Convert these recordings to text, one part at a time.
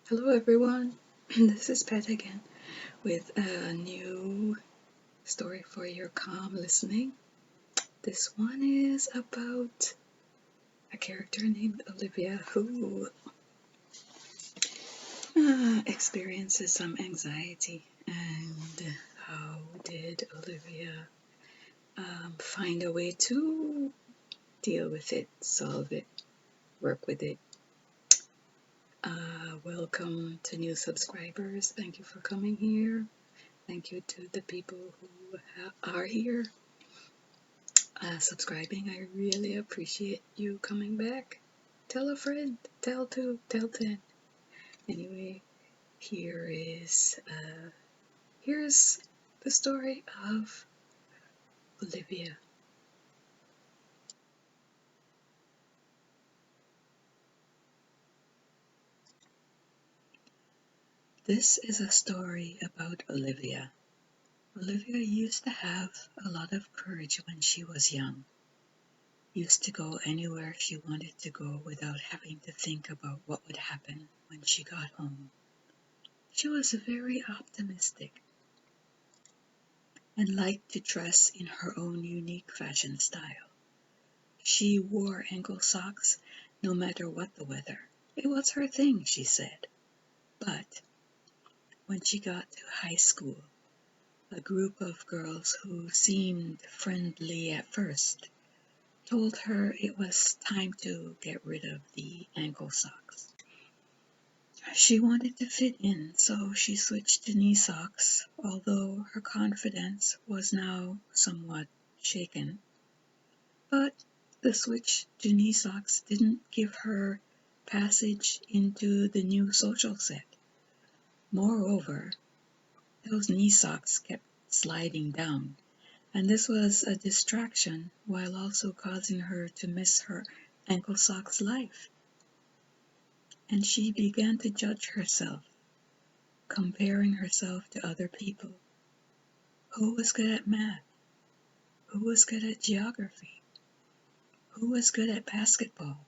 Hello everyone, this is Pat again with a new story for your calm listening. This one is about a character named Olivia who experiences some anxiety. And how did Olivia find a way to deal with it, solve it, work with it? Welcome to new subscribers. Thank you for coming here. Thank you to the people who are here subscribing. I really appreciate you coming back. Tell a friend, tell two, tell 10. Anyway, here's the story of Olivia. This is a story about Olivia. Olivia used to have a lot of courage when she was young. Used to go anywhere she wanted to go without having to think about what would happen when she got home. She was very optimistic and liked to dress in her own unique fashion style. She wore ankle socks no matter what the weather. It was her thing, she said. But when she got to high school, a group of girls who seemed friendly at first told her it was time to get rid of the ankle socks. She wanted to fit in, so she switched to knee socks, although her confidence was now somewhat shaken. But the switch to knee socks didn't give her passage into the new social set. Moreover, those knee socks kept sliding down, and this was a distraction while also causing her to miss her ankle socks life. And she began to judge herself, comparing herself to other people. Who was good at math? Who was good at geography? Who was good at basketball?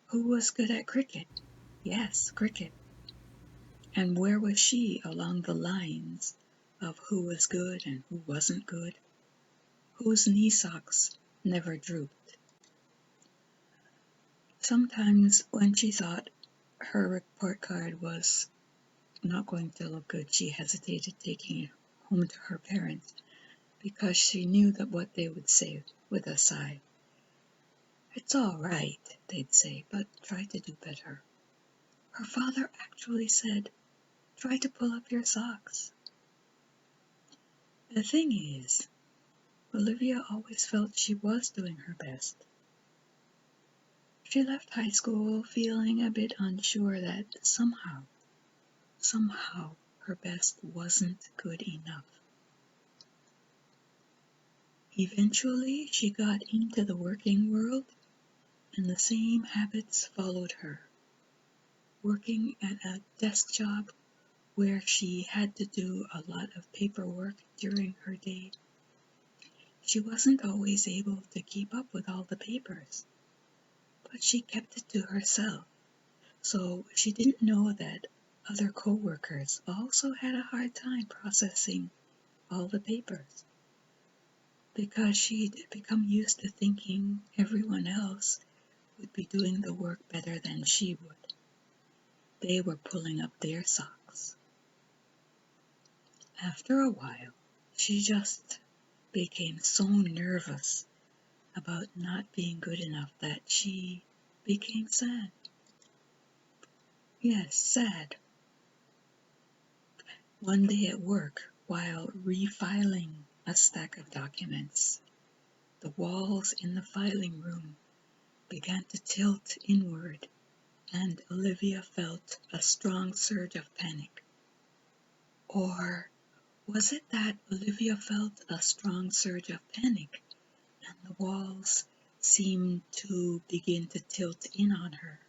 Who was good at cricket? Yes, cricket. And where was she along the lines of who was good and who wasn't good? Whose knee socks never drooped? Sometimes when she thought her report card was not going to look good, she hesitated taking it home to her parents because she knew that what they would say with a sigh. It's all right, they'd say, but try to do better. Her father actually said, try to pull up your socks. The thing is, Olivia always felt she was doing her best. She left high school feeling a bit unsure that somehow, her best wasn't good enough. Eventually, she got into the working world, and the same habits followed her. Working at a desk job where she had to do a lot of paperwork during her day. She wasn't always able to keep up with all the papers, but she kept it to herself, so she didn't know that other co-workers also had a hard time processing all the papers, because she'd become used to thinking everyone else would be doing the work better than she would. They were pulling up their socks. After a while, she just became so nervous about not being good enough that she became sad. Yes, sad. One day at work, while refiling a stack of documents, the walls in the filing room began to tilt inward, and Olivia felt a strong surge of panic. Or was it that Olivia felt a strong surge of panic and the walls seemed to begin to tilt in on her?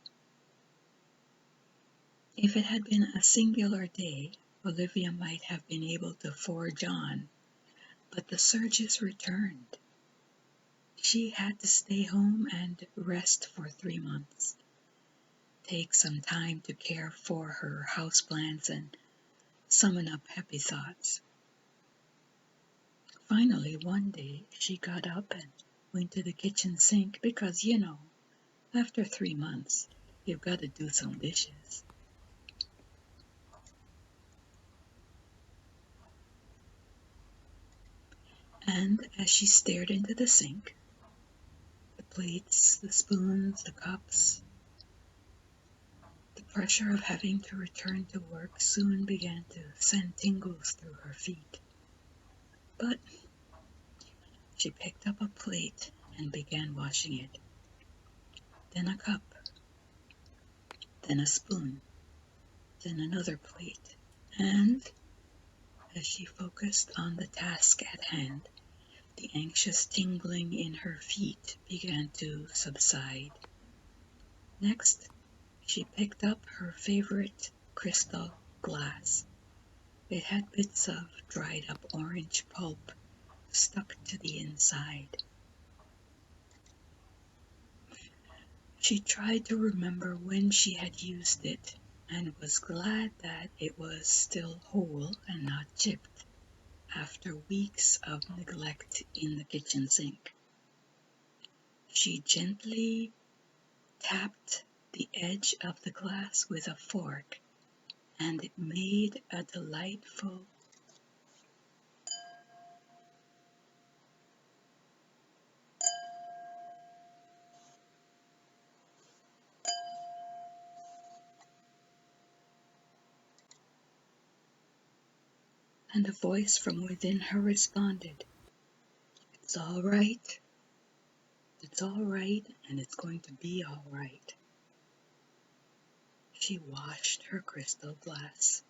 If it had been a singular day, Olivia might have been able to forge on, but the surges returned. She had to stay home and rest for 3 months. take some time to care for her houseplants and summon up happy thoughts. Finally, one day, she got up and went to the kitchen sink because, after 3 months, you've got to do some dishes. And as she stared into the sink, the plates, the spoons, the cups, the pressure of having to return to work soon began to send tingles through her feet. But she picked up a plate and began washing it. Then a cup, then a spoon, then another plate. And as she focused on the task at hand, the anxious tingling in her feet began to subside. Next, she picked up her favorite crystal glass. It had bits of dried up orange pulp stuck to the inside. She tried to remember when she had used it and was glad that it was still whole and not chipped after weeks of neglect in the kitchen sink. She gently tapped the edge of the glass with a fork, and it made a delightful and a voice from within her responded, "It's all right. It's all right, and it's going to be all right." She washed her crystal glass.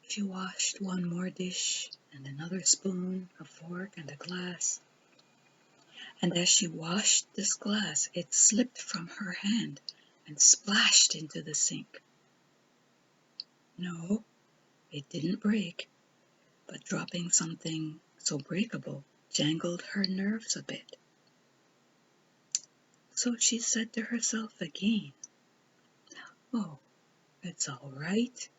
She washed one more dish and another spoon, a fork, and a glass. And as she washed this glass, it slipped from her hand and splashed into the sink. No, it didn't break, but dropping something so breakable jangled her nerves a bit. So she said to herself again, "Oh, it's all right,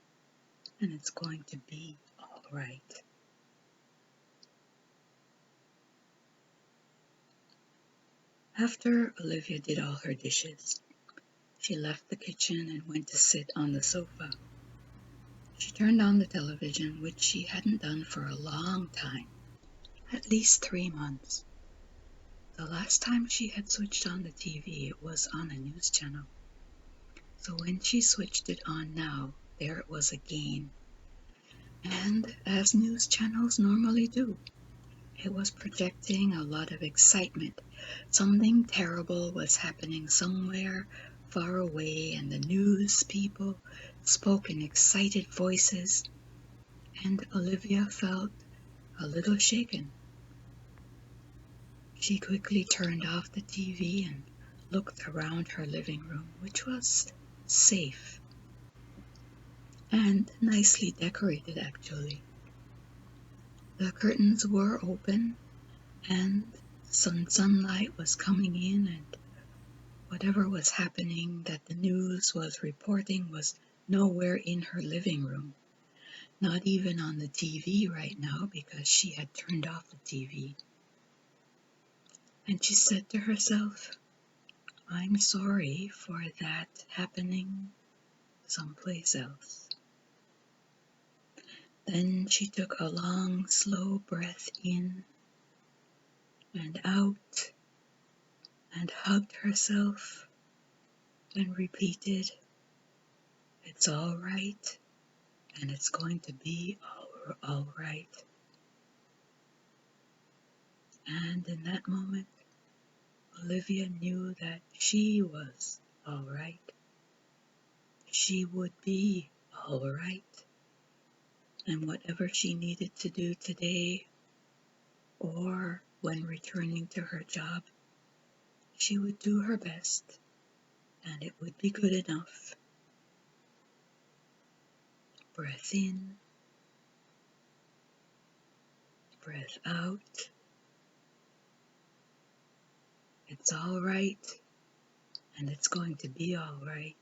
and it's going to be all right." After Olivia did all her dishes, she left the kitchen and went to sit on the sofa. She turned on the television, which she hadn't done for a long time, at least 3 months. The last time she had switched on the TV, it was on a news channel. So when she switched it on now, there it was again. And as news channels normally do, it was projecting a lot of excitement. Something terrible was happening somewhere far away, and the news people spoke in excited voices, and Olivia felt a little shaken. She quickly turned off the TV and looked around her living room, which was safe and nicely decorated, actually. The curtains were open, and some sunlight was coming in, and whatever was happening that the news was reporting was nowhere in her living room, not even on the TV right now because she had turned off the TV. And she said to herself, "I'm sorry for that happening someplace else." Then she took a long, slow breath in and out and hugged herself and repeated, "It's all right, and it's going to be all right." And in that moment, Olivia knew that she was all right. She would be all right. And whatever she needed to do today or when returning to her job, she would do her best, and it would be good enough. Breath in, breath out. It's all right, and it's going to be all right.